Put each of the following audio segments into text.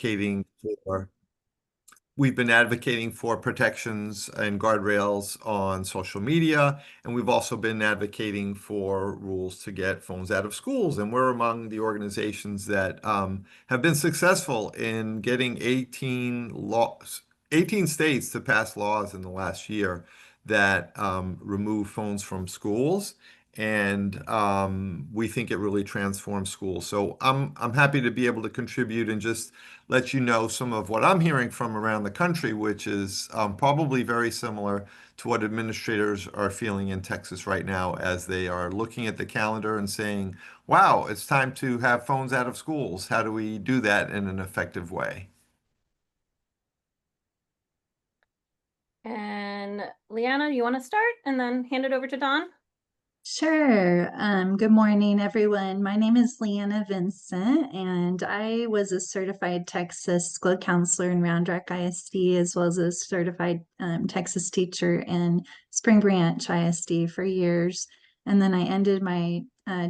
advocating for We've been advocating for protections and guardrails on social media, and we've also been advocating for rules to get phones out of schools. And we're among the organizations that have been successful in getting 18 states to pass laws in the last year that remove phones from schools. And we think it really transforms schools. So I'm happy to be able to contribute and just let you know some of what I'm hearing from around the country, which is probably very similar to what administrators are feeling in Texas right now as they are looking at the calendar and saying, wow, it's time to have phones out of schools. How do we do that in an effective way? And Leanna, you want to start and then hand it over to Don? Sure. Good morning, everyone. My name is Leanna Vincent, and I was a certified Texas school counselor in Round Rock ISD, as well as a certified Texas teacher in Spring Branch ISD for years. And then I ended my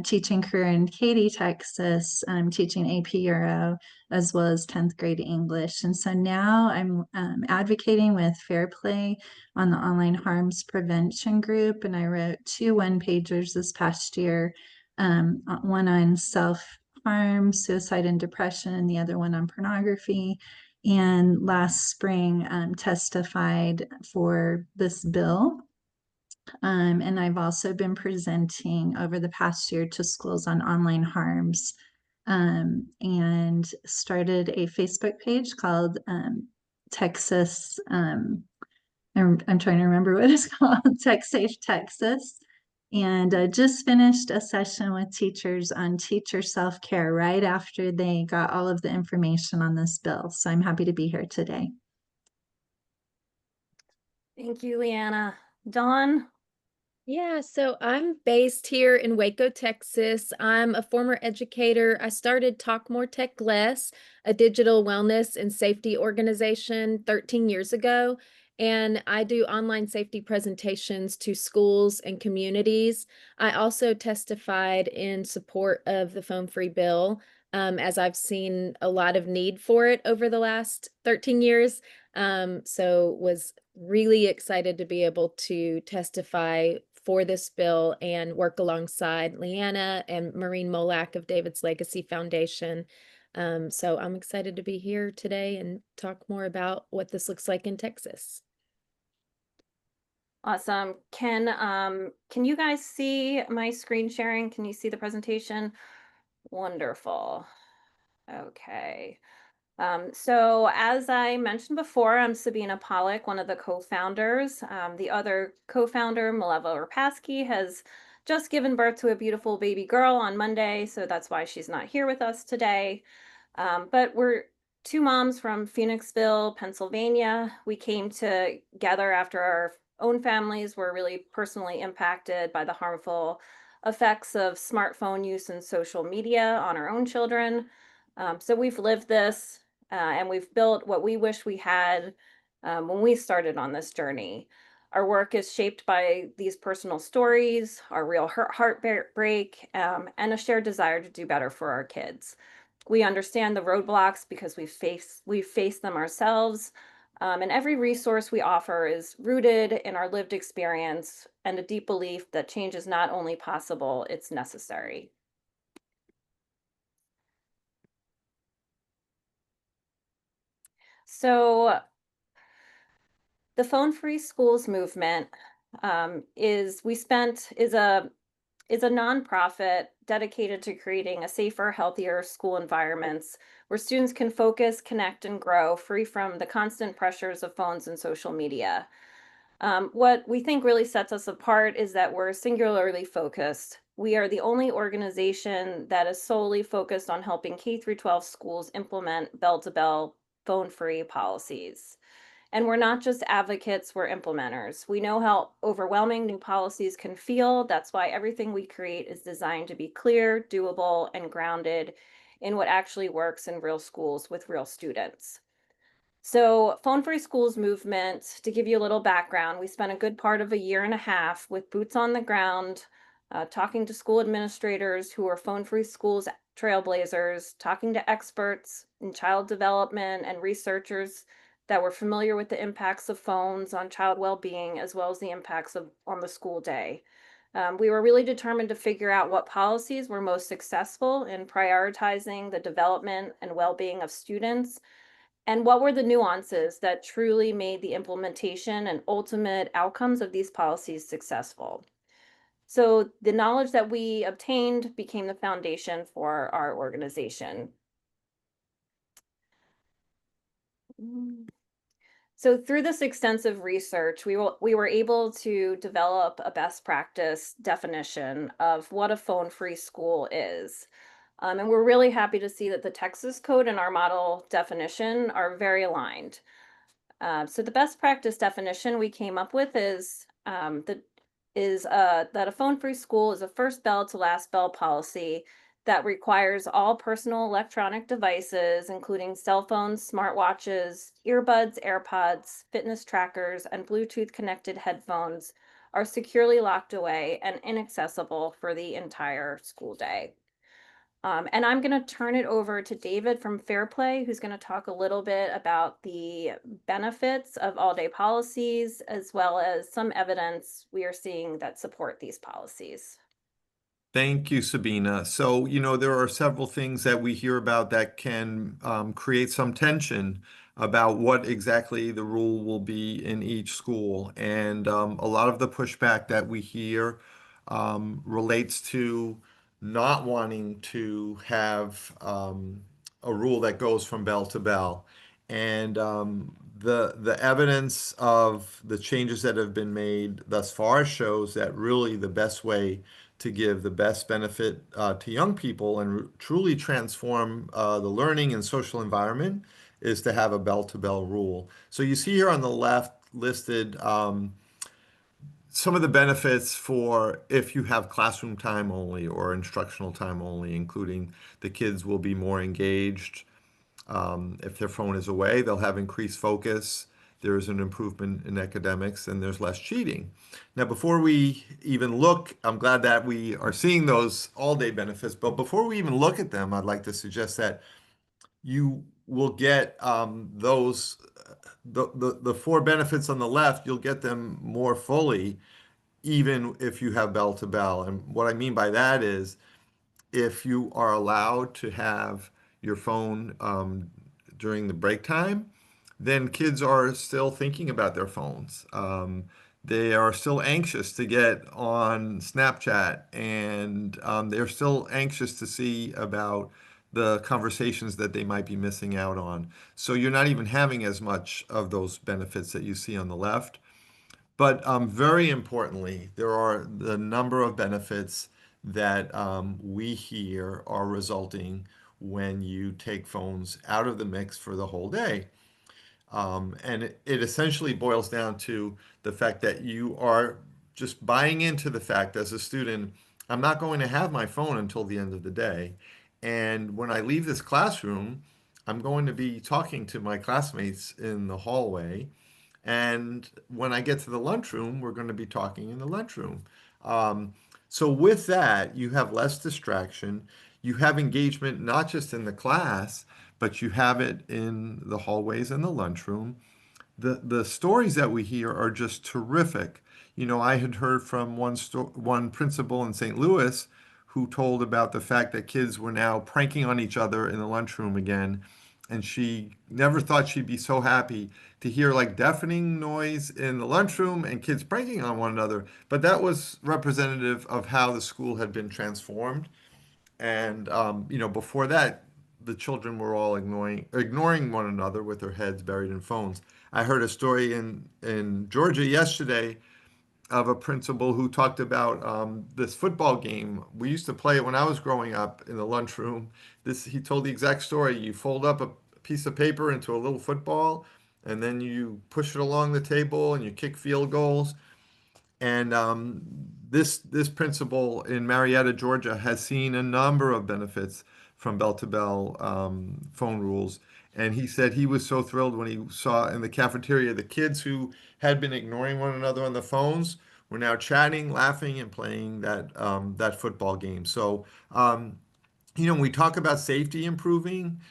teaching career in Katy, Texas, teaching AP Euro as well as 10th grade English. And so now I'm advocating with Fair Play on the online harms prevention group, and I wrote 2 1-pagers this past year, one on self-harm, suicide and depression, and the other one on pornography. And last spring, testified for this bill. And I've also been presenting over the past year to schools on online harms, and started a Facebook page called Texas. I'm trying to remember what it's called, Tech Safe Texas. And just finished a session with teachers on teacher self-care right after they got all of the information on this bill. So I'm happy to be here today. Thank you, Leanna. Don? Yeah, so I'm based here in Waco, Texas. I'm a former educator. I started Talk More Tech Less, a digital wellness and safety organization 13 years ago. And I do online safety presentations to schools and communities. I also testified in support of the phone free bill, as I've seen a lot of need for it over the last 13 years. So was really excited to be able to testify for this bill and work alongside Leanna and Maureen Molak of David's Legacy Foundation. So I'm excited to be here today and talk more about what this looks like in Texas. Awesome. Can you guys see my screen sharing? Can you see the presentation? Wonderful. Okay. So as I mentioned before, I'm Sabina Pollock, one of the co-founders. The other co-founder, Mileva Rapaski, has just given birth to a beautiful baby girl on Monday, so that's why she's not here with us today. But we're two moms from Phoenixville, Pennsylvania. We came together after our own families were really personally impacted by the harmful effects of smartphone use and social media on our own children. So we've lived this and we've built what we wish we had when we started on this journey. Our work is shaped by these personal stories, our real heartbreak, and a shared desire to do better for our kids. We understand the roadblocks because we've faced them ourselves. And every resource we offer is rooted in our lived experience and a deep belief that change is not only possible, it's necessary. So the Phone Free Schools movement is a nonprofit dedicated to creating a safer, healthier school environments where students can focus, connect, and grow free from the constant pressures of phones and social media. What we think really sets us apart is that we're singularly focused. We are the only organization that is solely focused on helping K-12 schools implement bell-to-bell phone-free policies. And we're not just advocates, we're implementers. We know how overwhelming new policies can feel. That's why everything we create is designed to be clear, doable, and grounded in what actually works in real schools with real students. So Phone Free Schools movement, to give you a little background, we spent a good part of a year and a half with boots on the ground, talking to school administrators who are Phone Free Schools trailblazers, talking to experts, in child development and researchers that were familiar with the impacts of phones on child well-being, as well as the impacts of on the school day. We were really determined to figure out what policies were most successful in prioritizing the development and well-being of students, and what were the nuances that truly made the implementation and ultimate outcomes of these policies successful. So the knowledge that we obtained became the foundation for our organization. Mm. So through this extensive research, we were able to develop a best practice definition of what a phone-free school is. And we're really happy to see that the Texas Code and our model definition are very aligned. So the best practice definition we came up with is that a phone-free school is a first bell to last bell policy that requires all personal electronic devices, including cell phones, smartwatches, earbuds, AirPods, fitness trackers, and Bluetooth connected headphones, are securely locked away and inaccessible for the entire school day. And I'm going to turn it over to David from Fairplay, who's going to talk a little bit about the benefits of all-day policies, as well as some evidence we are seeing that support these policies. Thank you, Sabina. So, there are several things that we hear about that can create some tension about what exactly the rule will be in each school. And a lot of the pushback that we hear relates to not wanting to have a rule that goes from bell to bell. And the evidence of the changes that have been made thus far shows that really the best way to give the best benefit to young people and truly transform the learning and social environment is to have a bell-to-bell rule. So you see here on the left listed some of the benefits for if you have classroom time only or instructional time only, including the kids will be more engaged. If their phone is away, they'll have increased focus. There is an improvement in academics and there's less cheating. Now, before we even look, I'm glad that we are seeing those all-day benefits, but before we even look at them, I'd like to suggest that you will get the four benefits on the left, you'll get them more fully, even if you have bell to bell. And what I mean by that is if you are allowed to have your phone during the break time, then kids are still thinking about their phones. They are still anxious to get on Snapchat, and they're still anxious to see about the conversations that they might be missing out on. So you're not even having as much of those benefits that you see on the left. But very importantly, there are the number of benefits that we hear are resulting when you take phones out of the mix for the whole day. And it essentially boils down to the fact that you are just buying into the fact as a student, I'm not going to have my phone until the end of the day. And when I leave this classroom, I'm going to be talking to my classmates in the hallway. And when I get to the lunchroom, we're going to be talking in the lunchroom. So with that, you have less distraction. You have engagement not just in the class, but you have it in the hallways and the lunchroom. The stories that we hear are just terrific. I had heard from one principal in St. Louis who told about the fact that kids were now pranking on each other in the lunchroom again. And she never thought she'd be so happy to hear like deafening noise in the lunchroom and kids pranking on one another. But that was representative of how the school had been transformed. And before that, the children were all ignoring one another with their heads buried in phones. I heard a story in Georgia yesterday of a principal who talked about this football game. We used to play it when I was growing up in the lunchroom. He told the exact story. You fold up a piece of paper into a little football, and then you push it along the table and you kick field goals. And this principal in Marietta, Georgia, has seen a number of benefits from bell-to-bell phone rules. And he said he was so thrilled when he saw in the cafeteria the kids who had been ignoring one another on the phones were now chatting, laughing, and playing that football game. So, when we talk about safety improving,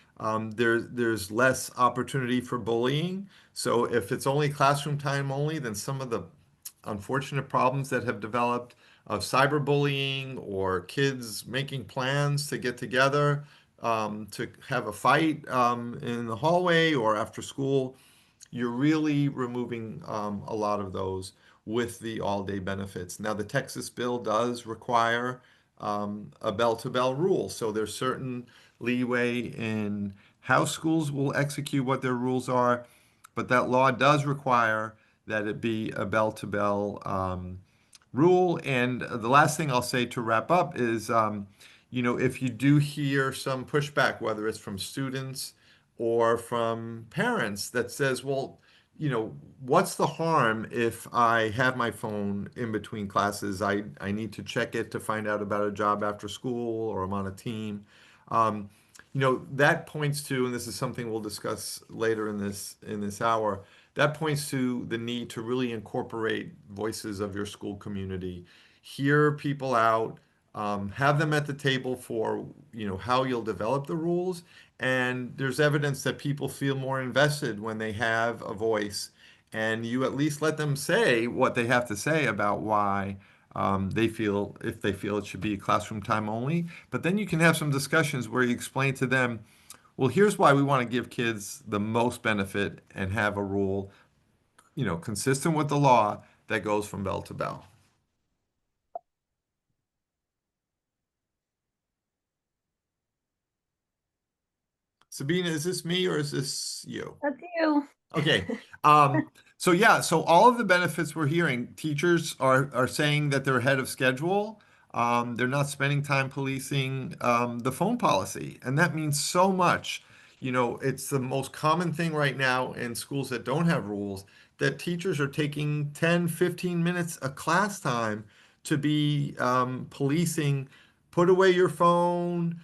There's less opportunity for bullying. So if it's only classroom time only, then some of the unfortunate problems that have developed of cyberbullying or kids making plans to get together to have a fight in the hallway or after school, you're really removing a lot of those with the all-day benefits. Now, the Texas bill does require a bell-to-bell rule, so there's certain leeway in how schools will execute what their rules are, but that law does require that it be a bell-to-bell rule. And the last thing I'll say to wrap up is, if you do hear some pushback, whether it's from students or from parents that says, well, what's the harm if I have my phone in between classes? I need to check it to find out about a job after school or I'm on a team. Um, that points to, and this is something we'll discuss later in this hour, that points to the need to really incorporate voices of your school community, hear people out, have them at the table for, how you'll develop the rules. And there's evidence that people feel more invested when they have a voice, and you at least let them say what they have to say about why if they feel it should be classroom time only. But then you can have some discussions where you explain to them, well, here's why we want to give kids the most benefit and have a rule, consistent with the law that goes from bell to bell. Sabina, is this me or is this you? That's you. Okay. So all of the benefits we're hearing, teachers are saying that they're ahead of schedule. They're not spending time policing the phone policy, and that means so much. It's the most common thing right now in schools that don't have rules that teachers are taking 10, 15 minutes of class time to be policing, put away your phone.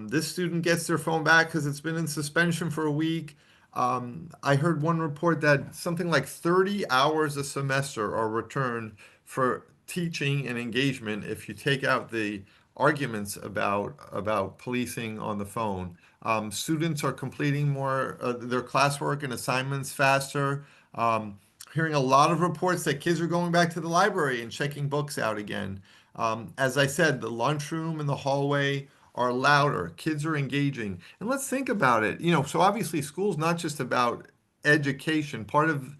This student gets their phone back because it's been in suspension for a week. I heard one report that something like 30 hours a semester are returned for teaching and engagement if you take out the arguments about policing on the phone. Students are completing more their classwork and assignments faster. Hearing a lot of reports that kids are going back to the library and checking books out again. As I said, the lunchroom and the hallway are louder, kids are engaging. And let's think about it. So obviously school's not just about education. Part of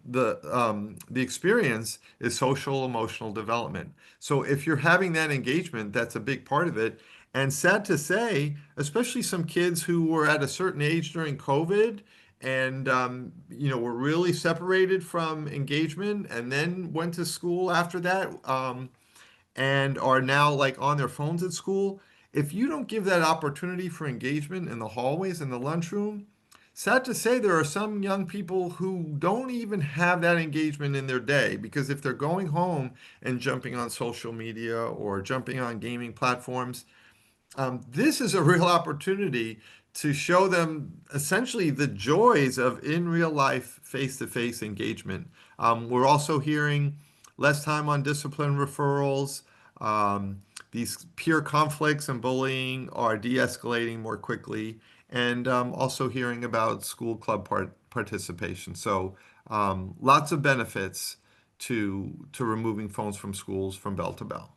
the experience is social emotional development. So if you're having that engagement, that's a big part of it. And sad to say, especially some kids who were at a certain age during COVID and were really separated from engagement and then went to school after that, and are now like on their phones at school. If you don't give that opportunity for engagement in the hallways and the lunchroom, sad to say, there are some young people who don't even have that engagement in their day, because if they're going home and jumping on social media or jumping on gaming platforms, this is a real opportunity to show them essentially the joys of in real life face-to-face engagement. We're also hearing less time on discipline referrals. These peer conflicts and bullying are de-escalating more quickly, and also hearing about school club participation. So lots of benefits to removing phones from schools from bell to bell.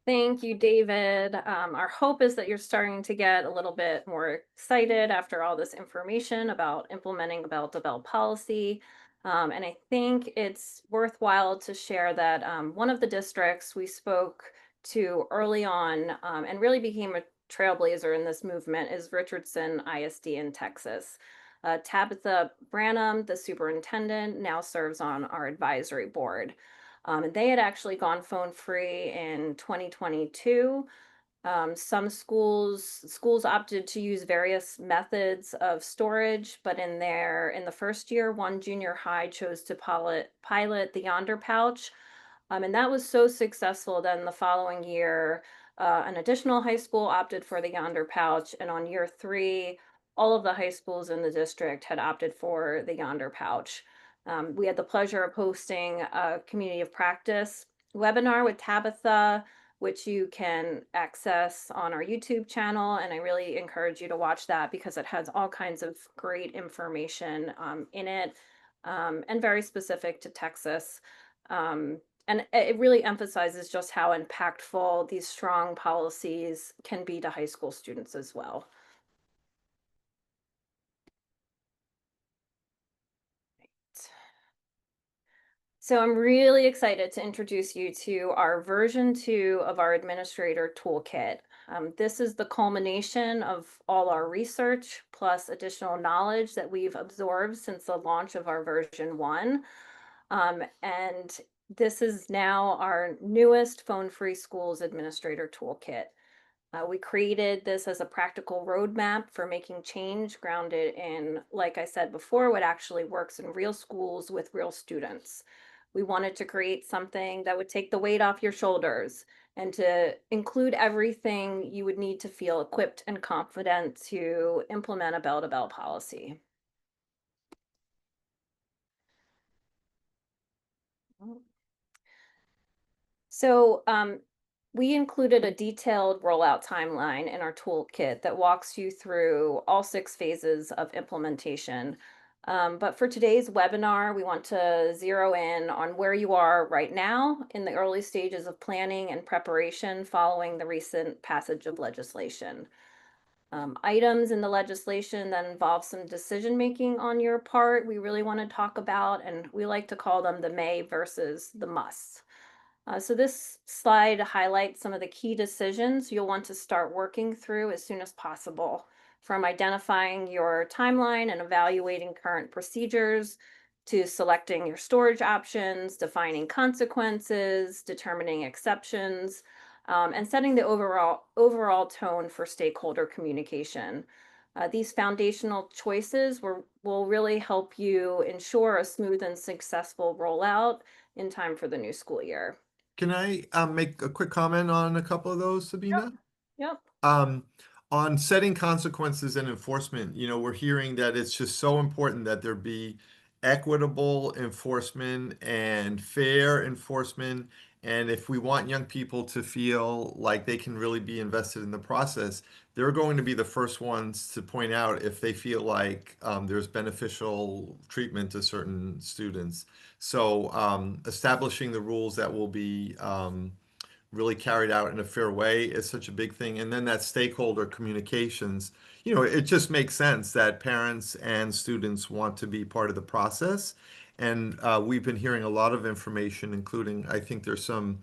Thank you, David. Our hope is that you're starting to get a little bit more excited after all this information about implementing a bell-to-bell policy. And I think it's worthwhile to share that one of the districts we spoke to early on and really became a trailblazer in this movement is Richardson ISD in Texas. Tabitha Branham, the superintendent, now serves on our advisory board. And they had actually gone phone free in 2022. Some schools opted to use various methods of storage, but in the first year, one junior high chose to pilot the Yonder Pouch. And that was so successful that in the following year, an additional high school opted for the Yonder Pouch, and on year 3, all of the high schools in the district had opted for the Yonder Pouch. We had the pleasure of hosting a community of practice webinar with Tabitha which you can access on our YouTube channel. And I really encourage you to watch that because it has all kinds of great information in it, and very specific to Texas. And it really emphasizes just how impactful these strong policies can be to high school students as well. So I'm really excited to introduce you to our version 2 of our administrator toolkit. This is the culmination of all our research plus additional knowledge that we've absorbed since the launch of our version 1. And this is now our newest phone-free schools administrator toolkit. We created this as a practical roadmap for making change grounded in, like I said before, what actually works in real schools with real students. We wanted to create something that would take the weight off your shoulders and to include everything you would need to feel equipped and confident to implement a bell-to-bell policy. So we included a detailed rollout timeline in our toolkit that walks you through all 6 phases of implementation. But for today's webinar, we want to zero in on where you are right now in the early stages of planning and preparation following the recent passage of legislation. Items in the legislation that involve some decision making on your part, we really want to talk about, and we like to call them the may versus the musts. So this slide highlights some of the key decisions you'll want to start working through as soon as possible, from identifying your timeline and evaluating current procedures to selecting your storage options, defining consequences, determining exceptions, and setting the overall tone for stakeholder communication. These foundational choices will really help you ensure a smooth and successful rollout in time for the new school year. Can I make a quick comment on a couple of those, Sabina? Yep. Um, on setting consequences and enforcement, we're hearing that it's just so important that there be equitable enforcement and fair enforcement. And if we want young people to feel like they can really be invested in the process, they're going to be the first ones to point out if they feel like there's beneficial treatment to certain students. So establishing the rules that will be really carried out in a fair way is such a big thing. And then that stakeholder communications, it just makes sense that parents and students want to be part of the process. And we've been hearing a lot of information, including, I think there's some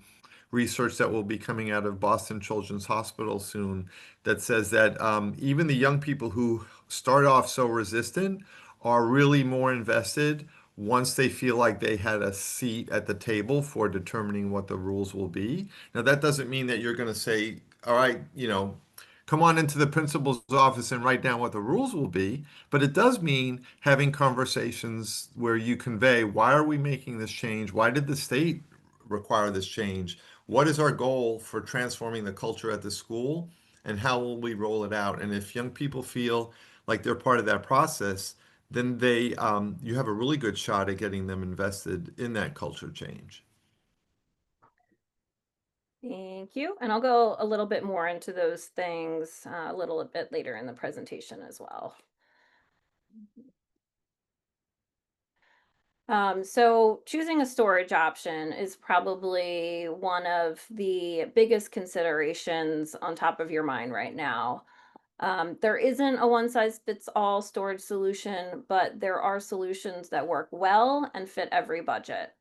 research that will be coming out of Boston Children's Hospital soon that says that even the young people who start off so resistant are really more invested once they feel like they had a seat at the table for determining what the rules will be. Now, that doesn't mean that you're going to say, all right, come on into the principal's office and write down what the rules will be. But it does mean having conversations where you convey, why are we making this change? Why did the state require this change? What is our goal for transforming the culture at the school? And how will we roll it out? And if young people feel like they're part of that process, then you have a really good shot at getting them invested in that culture change. Thank you. And I'll go a little bit more into those things a little bit later in the presentation as well. So choosing a storage option is probably one of the biggest considerations on top of your mind right now. There isn't a one-size-fits-all storage solution, but there are solutions that work well and fit every budget.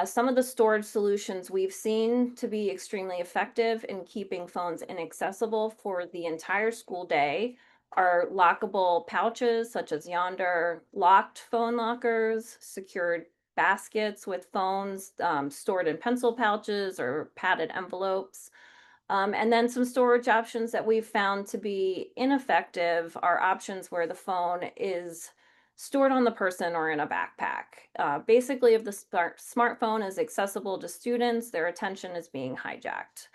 Some of the storage solutions we've seen to be extremely effective in keeping phones inaccessible for the entire school day are lockable pouches such as Yonder, locked phone lockers, secured baskets with phones stored in pencil pouches or padded envelopes. And then some storage options that we've found to be ineffective are options where the phone is stored on the person or in a backpack. Basically, if the smartphone is accessible to students, their attention is being hijacked.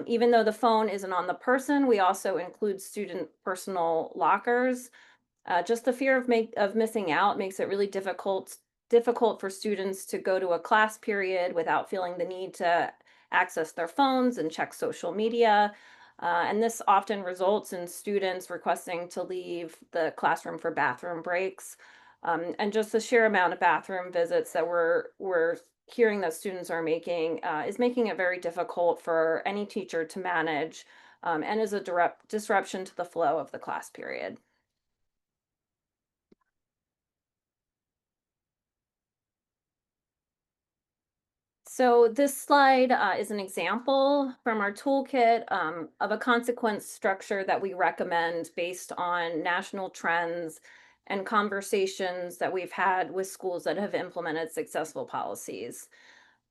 Even though the phone isn't on the person, we also include student personal lockers. Just the fear of missing out makes it really difficult for students to go to a class period without feeling the need to access their phones and check social media. And this often results in students requesting to leave the classroom for bathroom breaks. And just the sheer amount of bathroom visits that we're hearing that students are making is making it very difficult for any teacher to manage, and is a direct disruption to the flow of the class period. So this slide is an example from our toolkit of a consequence structure that we recommend based on national trends and conversations that we've had with schools that have implemented successful policies.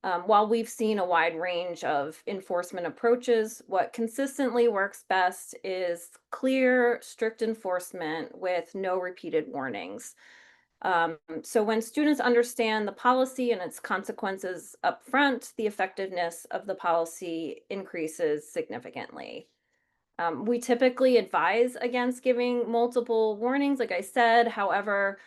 While we've seen a wide range of enforcement approaches, what consistently works best is clear, strict enforcement with no repeated warnings. So when students understand the policy and its consequences up front, the effectiveness of the policy increases significantly. We typically advise against giving multiple warnings, like I said. However,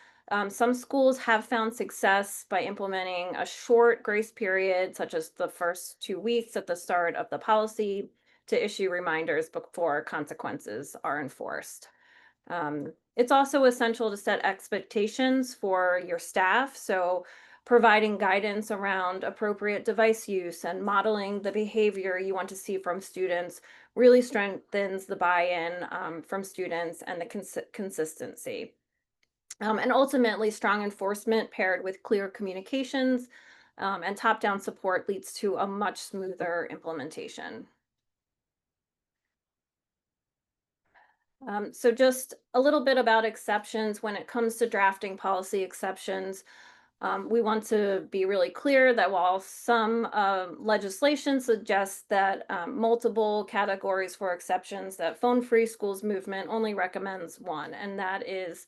some schools have found success by implementing a short grace period, such as the first 2 weeks at the start of the policy, to issue reminders before consequences are enforced. It's also essential to set expectations for your staff. So, providing guidance around appropriate device use and modeling the behavior you want to see from students really strengthens the buy-in from students and the consistency. And ultimately, strong enforcement paired with clear communications and top-down support leads to a much smoother implementation. So just a little bit about exceptions. When it comes to drafting policy exceptions, we want to be really clear that while some legislation suggests that multiple categories for exceptions, that Phone Free Schools movement only recommends one, and that is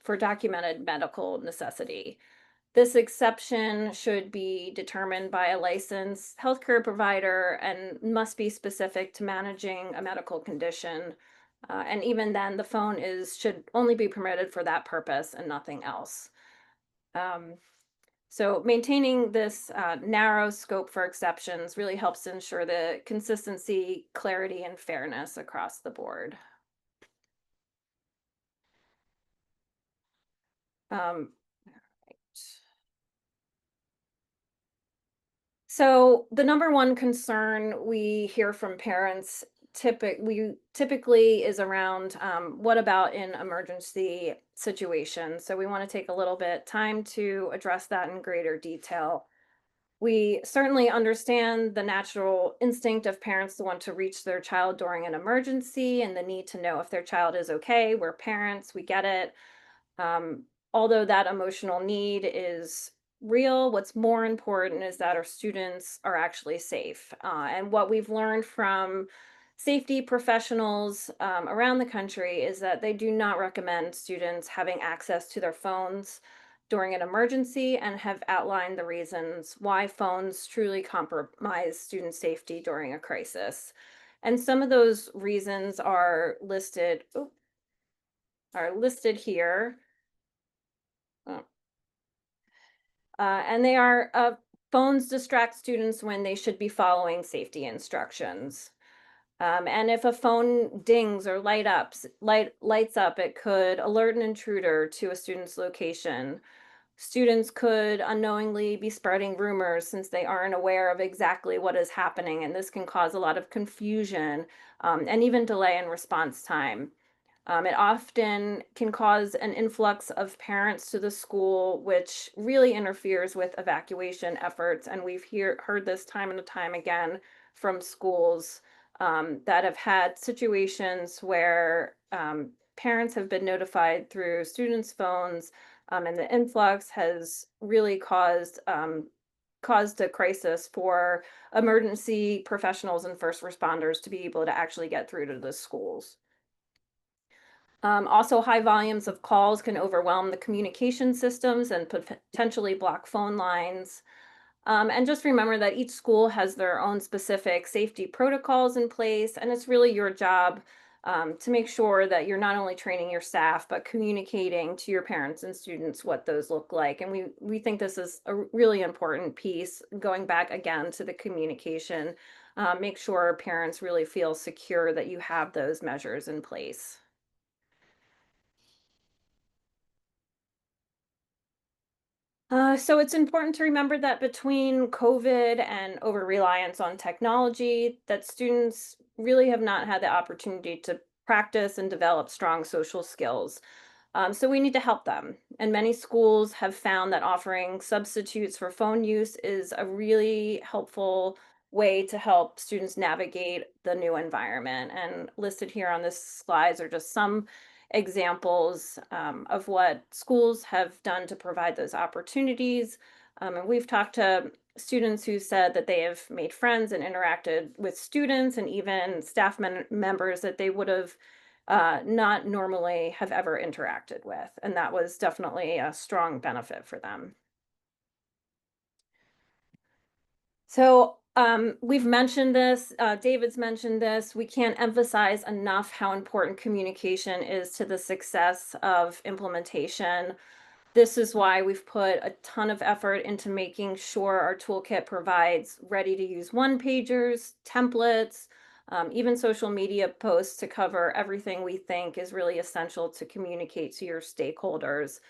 for documented medical necessity. This exception should be determined by a licensed healthcare provider and must be specific to managing a medical condition. And even then, the phone should only be permitted for that purpose and nothing else. Um, so maintaining this narrow scope for exceptions really helps ensure the consistency, clarity, and fairness across the board. Um, So the number one concern we hear from parents typically is around what about in emergency situations. So we want to take a little bit time to address that in greater detail. We certainly understand the natural instinct of parents to want to reach their child during an emergency and the need to know if their child is okay. We're parents, we get it. Um, Although that emotional need is real, what's more important is that our students are actually safe. And what we've learned from safety professionals around the country is that they do not recommend students having access to their phones during an emergency, and have outlined the reasons why phones truly compromise student safety during a crisis. And some of those reasons are listed here. Oh. And they are phones distract students when they should be following safety instructions. And if a phone dings or lights up, it could alert an intruder to a student's location. Students could unknowingly be spreading rumors since they aren't aware of exactly what is happening, and this can cause a lot of confusion and even delay in response time. It often can cause an influx of parents to the school, which really interferes with evacuation efforts. And we've heard this time and time again from schools that have had situations where parents have been notified through students' phones, and the influx has really caused a crisis for emergency professionals and first responders to be able to actually get through to the schools. Also, high volumes of calls can overwhelm the communication systems and potentially block phone lines. And just remember that each school has their own specific safety protocols in place, and it's really your job to make sure that you're not only training your staff, but communicating to your parents and students what those look like. And we think this is a really important piece, going back again to the communication. Make sure parents really feel secure that you have those measures in place. So it's important to remember that between COVID and over reliance on technology, that students really have not had the opportunity to practice and develop strong social skills. So we need to help them. And many schools have found that offering substitutes for phone use is a really helpful way to help students navigate the new environment. And listed here on this slides are just some examples of what schools have done to provide those opportunities. And we've talked to students who said that they have made friends and interacted with students and even staff members that they would have not normally have ever interacted with. And that was definitely a strong benefit for them. So we've mentioned this, David's mentioned this. We can't emphasize enough how important communication is to the success of implementation. This is why we've put a ton of effort into making sure our toolkit provides ready to use one-pagers, templates, even social media posts to cover everything we think is really essential to communicate to your stakeholders.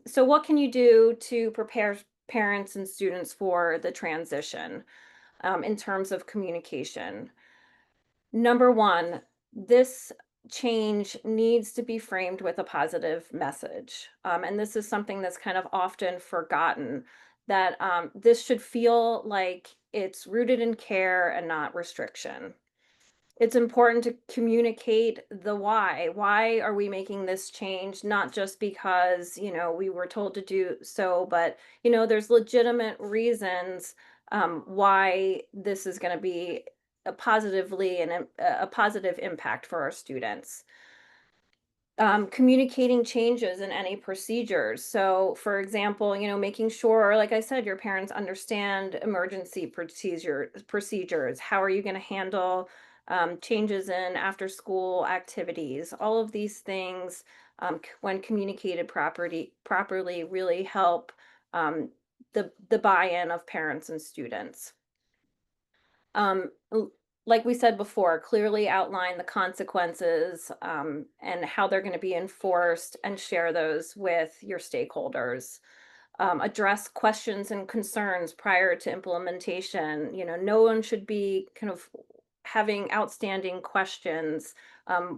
So what can you do to prepare parents and students for the transition in terms of communication? Number one, this change needs to be framed with a positive message. And this is something that's kind of often forgotten, that this should feel like it's rooted in care and not restriction. It's important to communicate the why. Why are we making this change? Not just because, we were told to do so, but, there's legitimate reasons why this is going to be a positively and a positive impact for our students. Communicating changes in any procedures. So, for example, making sure, like I said, your parents understand emergency procedures. How are you going to handle changes in after school activities? All of these things, when communicated properly, really help the buy-in of parents and students. Um, l- like we said before, clearly outline the consequences and how they're going to be enforced and share those with your stakeholders. Address questions and concerns prior to implementation. No one should be kind of having outstanding questions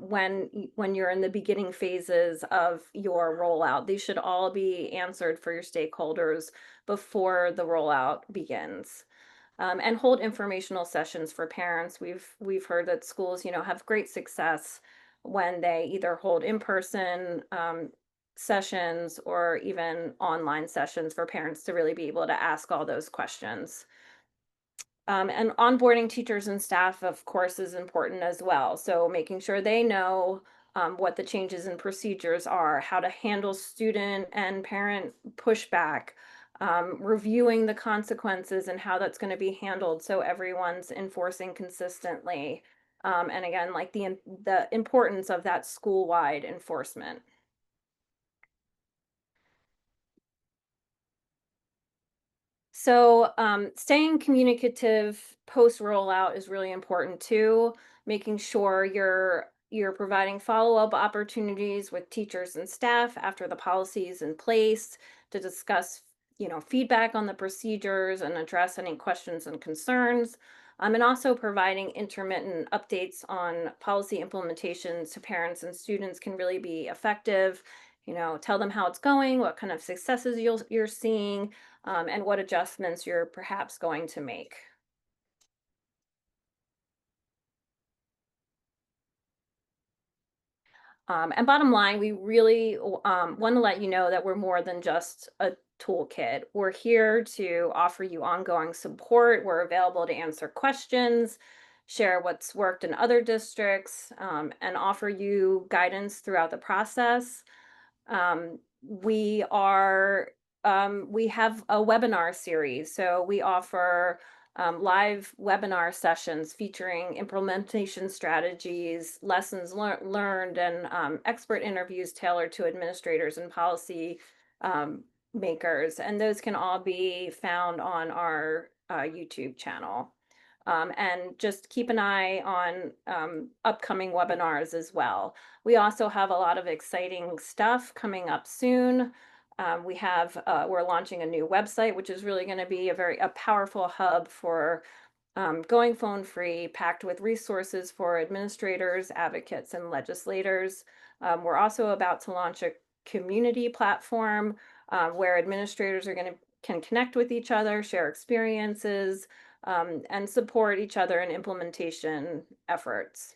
when you're in the beginning phases of your rollout. These should all be answered for your stakeholders before the rollout begins. And hold informational sessions for parents. We've heard that schools, have great success when they either hold in-person sessions or even online sessions for parents to really be able to ask all those questions. And onboarding teachers and staff, of course, is important as well. So making sure they know what the changes and procedures are, how to handle student and parent pushback, reviewing the consequences and how that's going to be handled so everyone's enforcing consistently. And again, like the importance of that school-wide enforcement. So, staying communicative post rollout is really important too. Making sure you're providing follow-up opportunities with teachers and staff after the policy is in place to discuss, feedback on the procedures and address any questions and concerns. And also providing intermittent updates on policy implementations to parents and students can really be effective. Tell them how it's going, what kind of successes you're seeing, and what adjustments you're perhaps going to make. And bottom line, we really want to let you know that we're more than just a toolkit. We're here to offer you ongoing support. We're available to answer questions, share what's worked in other districts, and offer you guidance throughout the process. We have a webinar series, so we offer live webinar sessions featuring implementation strategies, lessons learned, and expert interviews tailored to administrators and policy makers. And those can all be found on our YouTube channel. And just keep an eye on upcoming webinars as well. We also have a lot of exciting stuff coming up soon. We're launching a new website, which is really going to be a powerful hub for going phone free, packed with resources for administrators, advocates, and legislators. We're also about to launch a community platform where administrators can connect with each other, share experiences, and support each other in implementation efforts.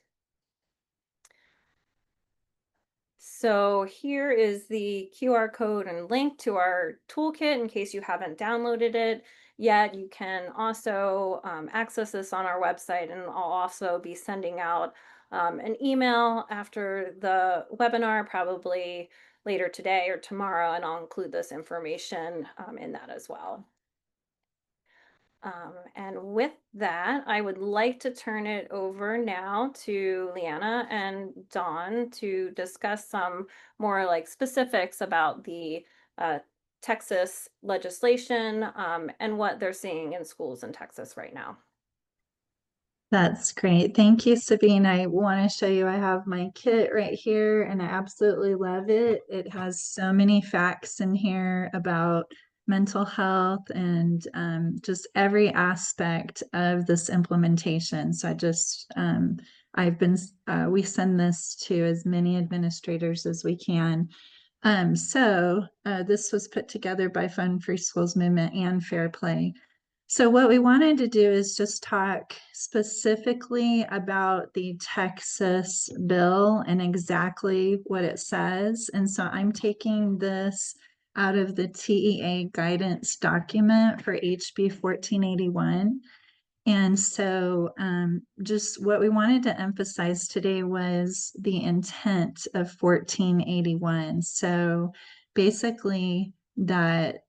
So here is the QR code and link to our toolkit in case you haven't downloaded it yet. You can also access this on our website, and I'll also be sending out an email after the webinar, probably later today or tomorrow, and I'll include this information in that as well. And with that, I would like to turn it over now to Leanna and Dawn to discuss some more like specifics about the Texas legislation and what they're seeing in schools in Texas right now. That's great. Thank you, Sabine. I want to show you, I have my kit right here and I absolutely love it. It has so many facts in here about mental health and just every aspect of this implementation. So we send this to as many administrators as we can. This was put together by Fund Free Schools Movement and Fair Play. So what we wanted to do is just talk specifically about the Texas bill and exactly what it says. And so I'm taking this out of the TEA guidance document for HB 1481. And so just what we wanted to emphasize today was the intent of 1481. So basically that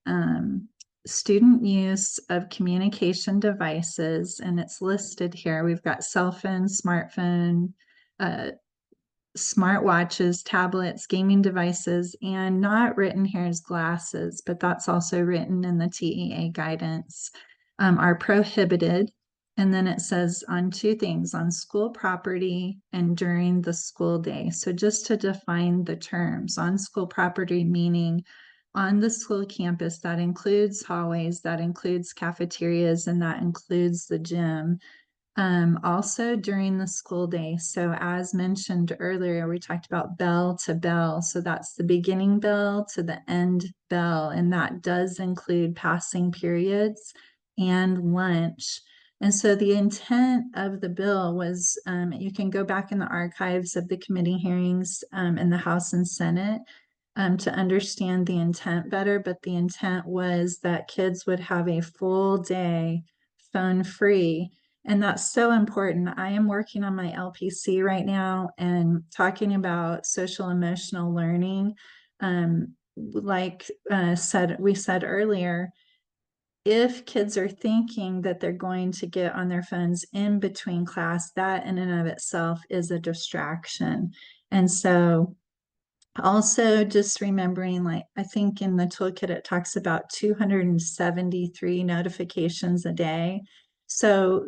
student use of communication devices, and it's listed here. We've got cell phone, smartphone, smartwatches, tablets, gaming devices, and not written here as glasses, but that's also written in the TEA guidance, are prohibited. And then it says on two things, on school property and during the school day. So just to define the terms, on school property meaning on the school campus, that includes hallways, that includes cafeterias, and that includes the gym. Also during the school day. So as mentioned earlier, we talked about bell to bell. So that's the beginning bell to the end bell. And that does include passing periods and lunch. And so the intent of the bill was, you can go back in the archives of the committee hearings in the House and Senate to understand the intent better, but the intent was that kids would have a full day phone free. And that's so important. I am working on my LPC right now and talking about social emotional learning. We said earlier, if kids are thinking that they're going to get on their phones in between class, that in and of itself is a distraction. And so also just remembering, like, I think in the toolkit, it talks about 273 notifications a day. So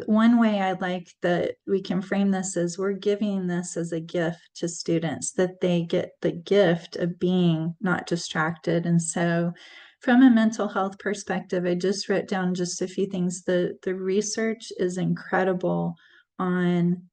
one way I like that we can frame this is we're giving this as a gift to students, that they get the gift of being not distracted. And so from a mental health perspective, I just wrote down just a few things. The research is incredible on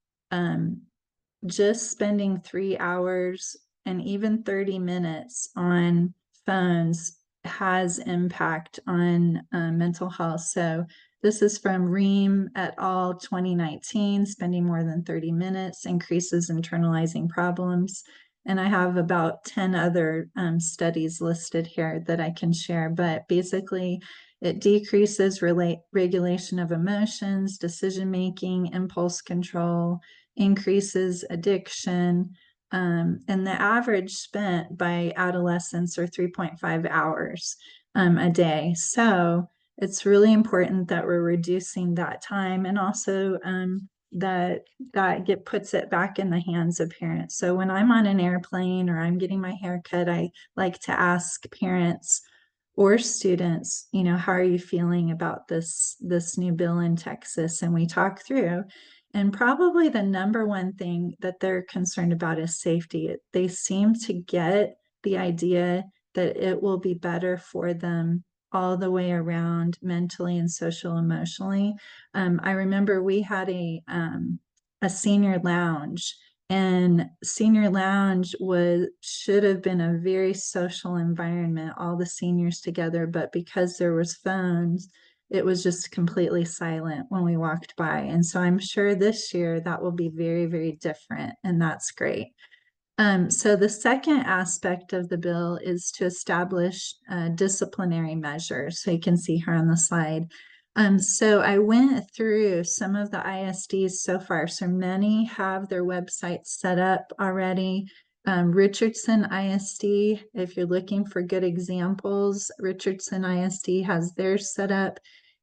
just spending 3 hours and even 30 minutes on phones has impact on mental health. So this is from Ream et al. 2019, spending more than 30 minutes increases internalizing problems. And I have about 10 other studies listed here that I can share, but basically it decreases regulation of emotions, decision-making, impulse control, increases addiction, and the average spent by adolescents are 3.5 hours a day. So it's really important that we're reducing that time, and also that puts it back in the hands of parents. So when I'm on an airplane or I'm getting my hair cut, I like to ask parents or students, how are you feeling about this new bill in Texas? And we talk through. And probably the number one thing that they're concerned about is safety. They seem to get the idea that it will be better for them all the way around, mentally and social emotionally. I remember we had a senior lounge, and senior lounge should have been a very social environment, all the seniors together, but because there was phones, it was just completely silent when we walked by. And so I'm sure this year that will be very, very different, and that's great. So the second aspect of the bill is to establish disciplinary measures. So you can see here on the slide. So I went through some of the ISDs so far. So many have their websites set up already. Richardson ISD, if you're looking for good examples, Richardson ISD has theirs set up.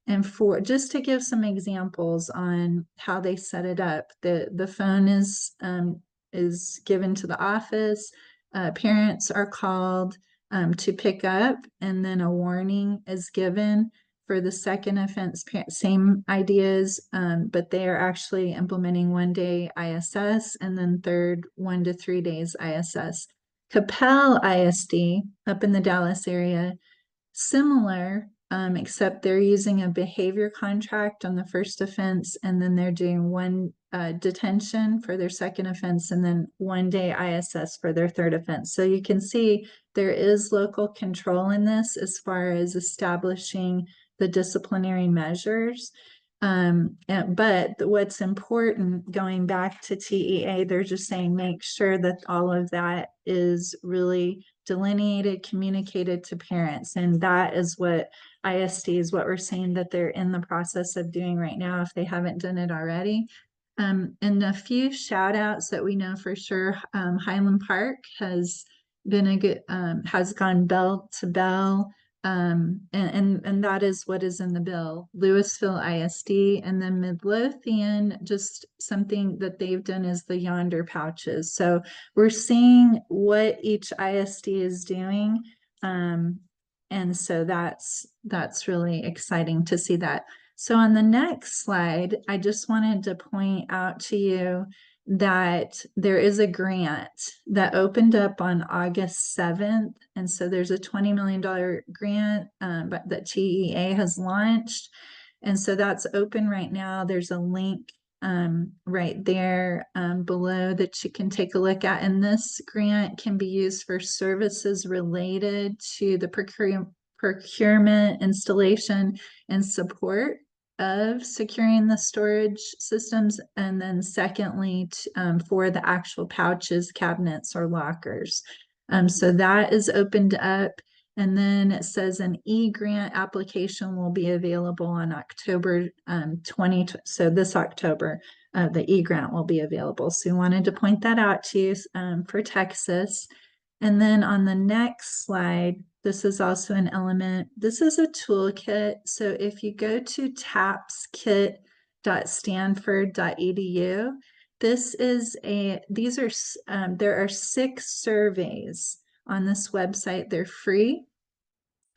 And for just to give some examples on how they set it up, the phone is given to the office. Parents are called to pick up, and then a warning is given for the second offense. Same ideas, but they are actually implementing 1 day ISS, and then third 1 to 3 days ISS. Capel ISD up in the Dallas area, similar, except they're using a behavior contract on the first offense, and then they're doing 1 detention for their second offense, and then 1 day ISS for their third offense. So you can see there is local control in this as far as establishing the disciplinary measures. But what's important, going back to TEA, they're just saying make sure that all of that is really delineated, communicated to parents. And that is what ISD is, what we're saying that they're in the process of doing right now, if they haven't done it already. And a few shout outs that we know for sure. Highland Park has been a good, has gone bell to bell. And that is what is in the bill. Louisville ISD, and then Midlothian, just something that they've done is the Yonder pouches. So we're seeing what each ISD is doing. And so that's really exciting to see that. So on the next slide, I just wanted to point out to you that there is a grant that opened up on August 7th. And so there's a $20 million grant that TEA has launched. And so that's open right now. There's a link right there below that you can take a look at. And this grant can be used for services related to the procurement, installation, and support of securing the storage systems, and then secondly for the actual pouches, cabinets, or lockers. So that is opened up, and then it says an e-grant application will be available on October 20. So this October, the e-grant will be available. So we wanted to point that out to you for Texas. And then on the next slide, this is also an element. This is a toolkit. So if you go to tapskit.stanford.edu, there are 6 surveys on this website. They're free.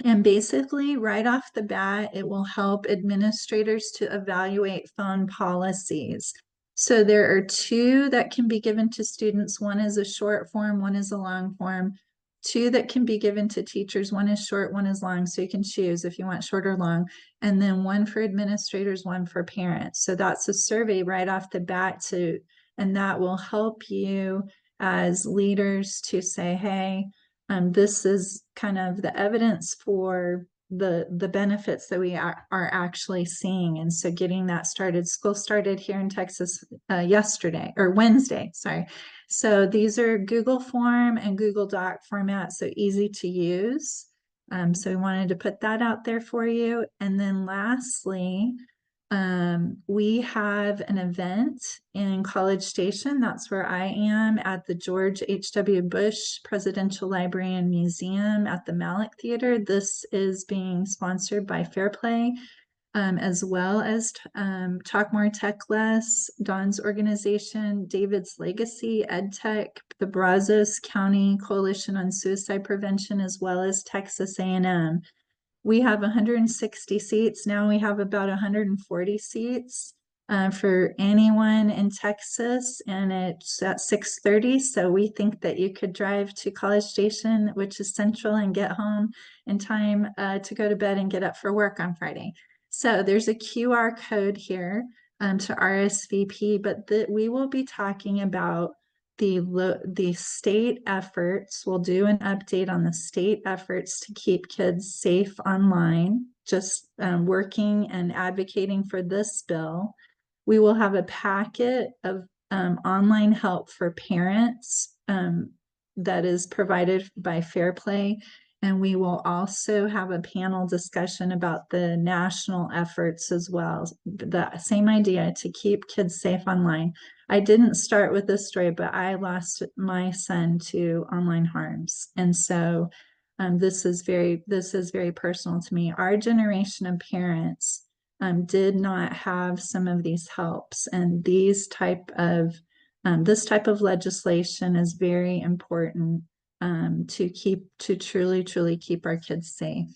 And basically, right off the bat, it will help administrators to evaluate phone policies. So there are 2 that can be given to students. One is a short form, one is a long form. 2 that can be given to teachers. One is short, one is long. So you can choose if you want short or long. And then 1 for administrators, 1 for parents. So that's a survey right off the bat and that will help you as leaders to say, hey, this is kind of the evidence for the benefits that we are actually seeing. And so getting that started. School started here in Texas Wednesday, sorry. So these are Google Form and Google Doc format, so easy to use. So we wanted to put that out there for you. And then lastly, We have an event in College Station. That's where I am at the George H.W. Bush Presidential Library and Museum at the Malik Theater. This is being sponsored by Fair Play, as well as Talk More Tech Less, Dawn's organization, David's Legacy, EdTech, the Brazos County Coalition on Suicide Prevention, as well as Texas A&M. We have 160 seats. Now we have about 140 seats for anyone in Texas, and it's at 6:30. So we think that you could drive to College Station, which is central, and get home in time to go to bed and get up for work on Friday. So there's a QR code here to RSVP, but we will be talking about the state efforts. We'll do an update on the state efforts to keep kids safe online, just working and advocating for this bill. We will have a packet of online help for parents that is provided by Fair Play. And we will also have a panel discussion about the national efforts as well. The same idea, to keep kids safe online. I didn't start with this story, but I lost my son to online harms. And so this is very personal to me. Our generation of parents did not have some of these helps, and this type of legislation is very important to truly keep our kids safe.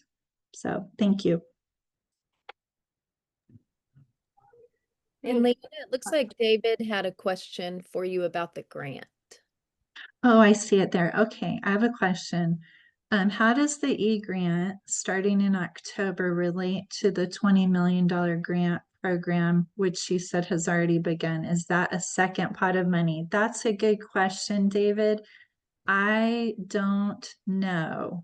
So thank you. And Leanna, it looks like David had a question for you about the grant. Oh, I see it there. Okay, I have a question. How does the E-grant starting in October relate to the $20 million grant program, which you said has already begun? Is that a second pot of money? That's a good question, David. I don't know.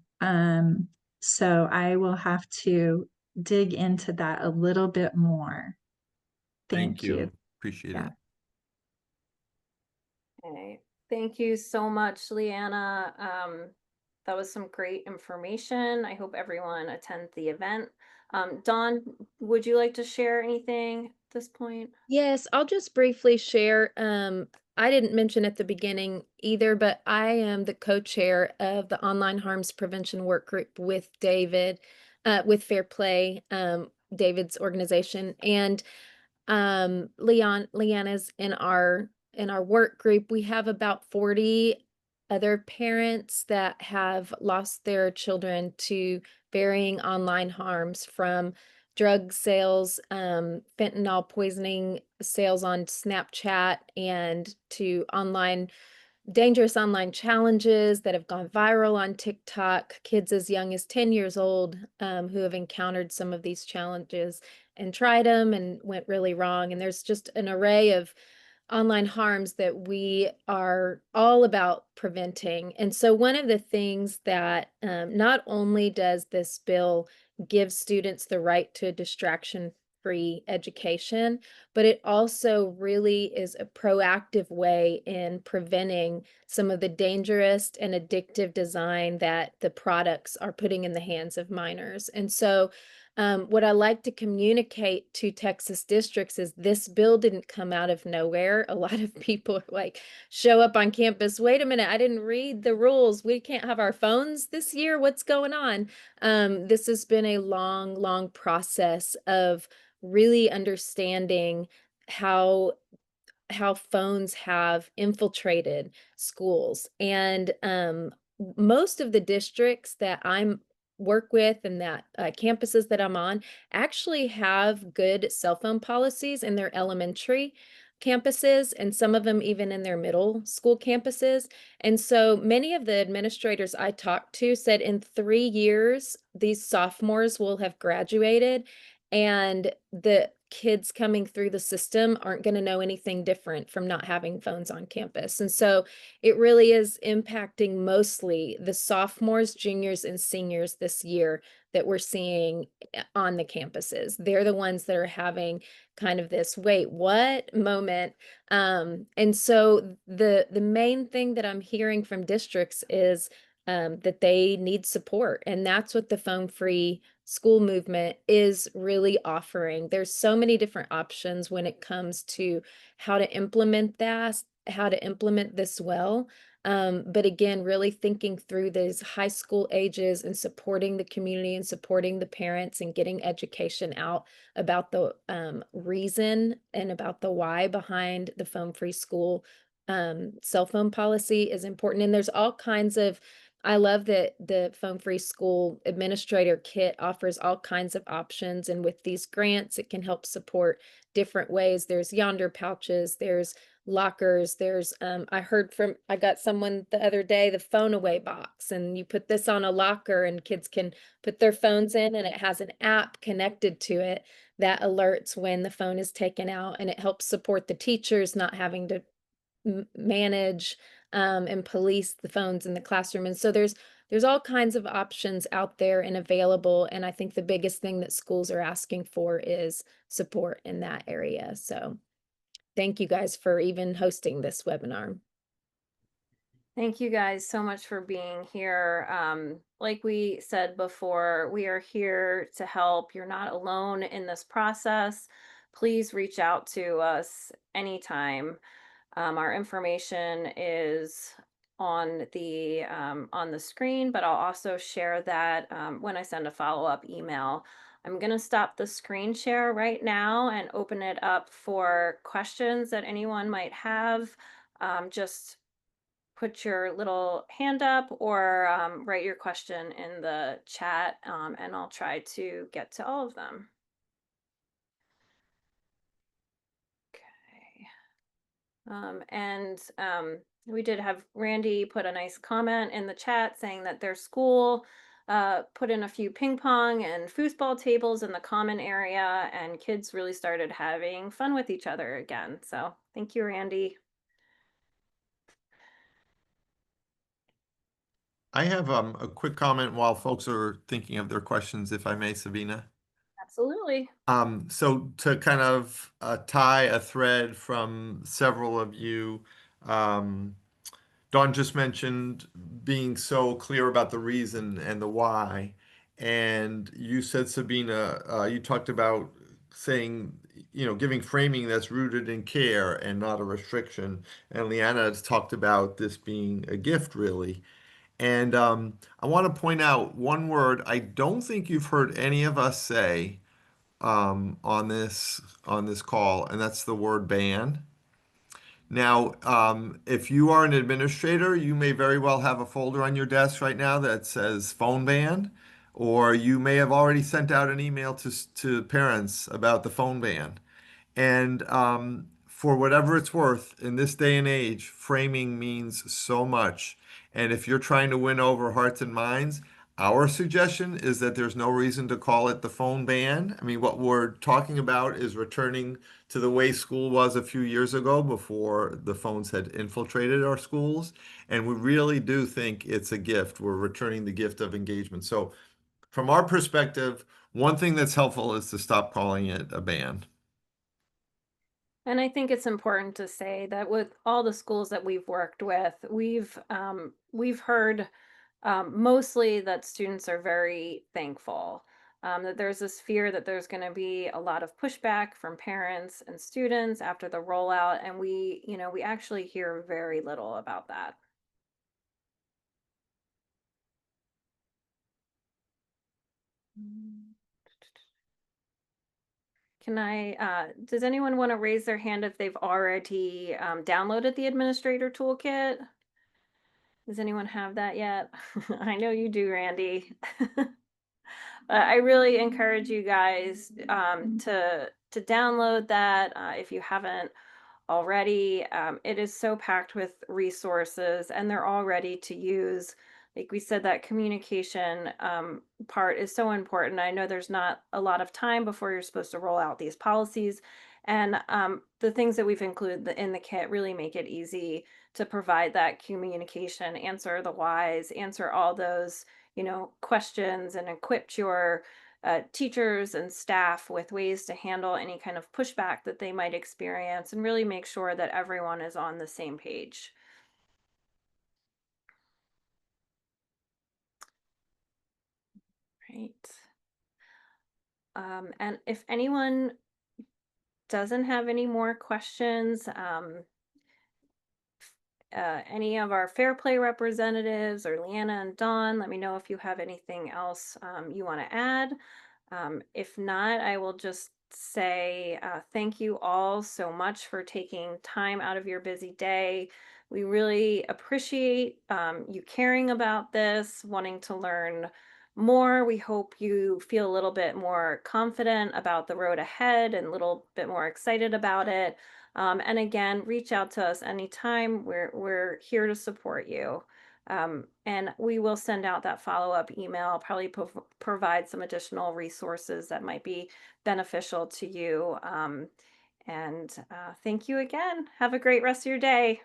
So I will have to dig into that a little bit more. Thank you. Appreciate Yeah. it. Okay, thank you so much, Leanna. That was some great information. I hope everyone attends the event. Dawn, would you like to share anything at this point? Yes, I'll just briefly share. I didn't mention at the beginning either, but I am the co-chair of the Online Harms Prevention Work Group with David, with Fair Play, David's organization, and Leanna's in our work group. We have about 40 other parents that have lost their children to varying online harms, from drug sales, fentanyl poisoning sales on Snapchat, and to dangerous online challenges that have gone viral on TikTok, kids as young as 10 years old who have encountered some of these challenges and tried them and went really wrong. And there's just an array of online harms that we are all about preventing. And so one of the things that not only does this bill give students the right to a distraction-free education, but it also really is a proactive way in preventing some of the dangerous and addictive design that the products are putting in the hands of minors. And so what I like to communicate to Texas districts is this bill didn't come out of nowhere. A lot of people like show up on campus. Wait a minute, I didn't read the rules. We can't have our phones this year. What's going on? This has been a long process of really understanding how phones have infiltrated schools. And most of the districts that I'm work with and that campuses that I'm on actually have good cell phone policies in their elementary campuses, and some of them even in their middle school campuses. And so many of the administrators I talked to said in 3 years, these sophomores will have graduated, and the kids coming through the system aren't going to know anything different from not having phones on campus. And so it really is impacting mostly the sophomores, juniors, and seniors this year that we're seeing on the campuses. They're the ones that are having kind of this wait, what moment. And so the main thing that I'm hearing from districts is that they need support. And that's what the phone free school movement is really offering. There's so many different options when it comes to how to implement that, how to implement this well. But again, really thinking through these high school ages and supporting the community and supporting the parents and getting education out about the reason and about the why behind the phone free school cell phone policy is important. And there's all kinds of, I love that the phone free school administrator kit offers all kinds of options. And with these grants, it can help support different ways. There's Yonder pouches, there's lockers, there's I got someone the other day, the phone away box, and you put this on a locker and kids can put their phones in, and it has an app connected to it that alerts when the phone is taken out, and it helps support the teachers not having to manage and police the phones in the classroom. And so there's all kinds of options out there and available. And I think the biggest thing that schools are asking for is support in that area. So thank you guys for even hosting this webinar. Thank you guys so much for being here. Like we said before, we are here to help. You're not alone in this process. Please reach out to us anytime. Our information is on the screen, but I'll also share that when I send a follow-up email. I'm going to stop the screen share right now and open it up for questions that anyone might have. Just put your little hand up or write your question in the chat, and I'll try to get to all of them. Okay. We did have Randy put a nice comment in the chat saying that their school put in a few ping pong and foosball tables in the common area, and kids really started having fun with each other again. So thank you, Randy. I have a quick comment while folks are thinking of their questions, if I may, Sabina. Absolutely. So to kind of tie a thread from several of you, Dawn just mentioned being so clear about the reason and the why. And you said, Sabina, you talked about saying, giving framing that's rooted in care and not a restriction. And Leanna has talked about this being a gift, really. And I want to point out one word I don't think you've heard any of us say on this call, and that's the word ban. Now, if you are an administrator, you may very well have a folder on your desk right now that says phone ban, or you may have already sent out an email to parents about the phone ban. And for whatever it's worth, in this day and age, framing means so much. And if you're trying to win over hearts and minds, our suggestion is that there's no reason to call it the phone ban. I mean, what we're talking about is returning to the way school was a few years ago before the phones had infiltrated our schools. And we really do think it's a gift. We're returning the gift of engagement. So, from our perspective, one thing that's helpful is to stop calling it a ban. And I think it's important to say that with all the schools that we've worked with, we've heard mostly that students are very thankful. That there's this fear that there's going to be a lot of pushback from parents and students after the rollout, and we actually hear very little about that. Does anyone want to raise their hand if they've already downloaded the administrator toolkit? Does anyone have that yet? I know you do, Randy. I really encourage you guys to download that if you haven't already. It is so packed with resources, and they're all ready to use. Like we said, that communication part is so important. I know there's not a lot of time before you're supposed to roll out these policies, and the things that we've included in the kit really make it easy to provide that communication, answer the whys, answer all those questions, and equip your teachers and staff with ways to handle any kind of pushback that they might experience, and really make sure that everyone is on the same page. right. And if anyone doesn't have any more questions, any of our Fair Play representatives or Leanna and Dawn, let me know if you have anything else you want to add. If not, I will just say thank you all so much for taking time out of your busy day. We really appreciate you caring about this, wanting to learn more. We hope you feel a little bit more confident about the road ahead and a little bit more excited about it. And again, reach out to us anytime. We're here to support you. And we will send out that follow-up email, probably provide some additional resources that might be beneficial to you. And thank you again. Have a great rest of your day.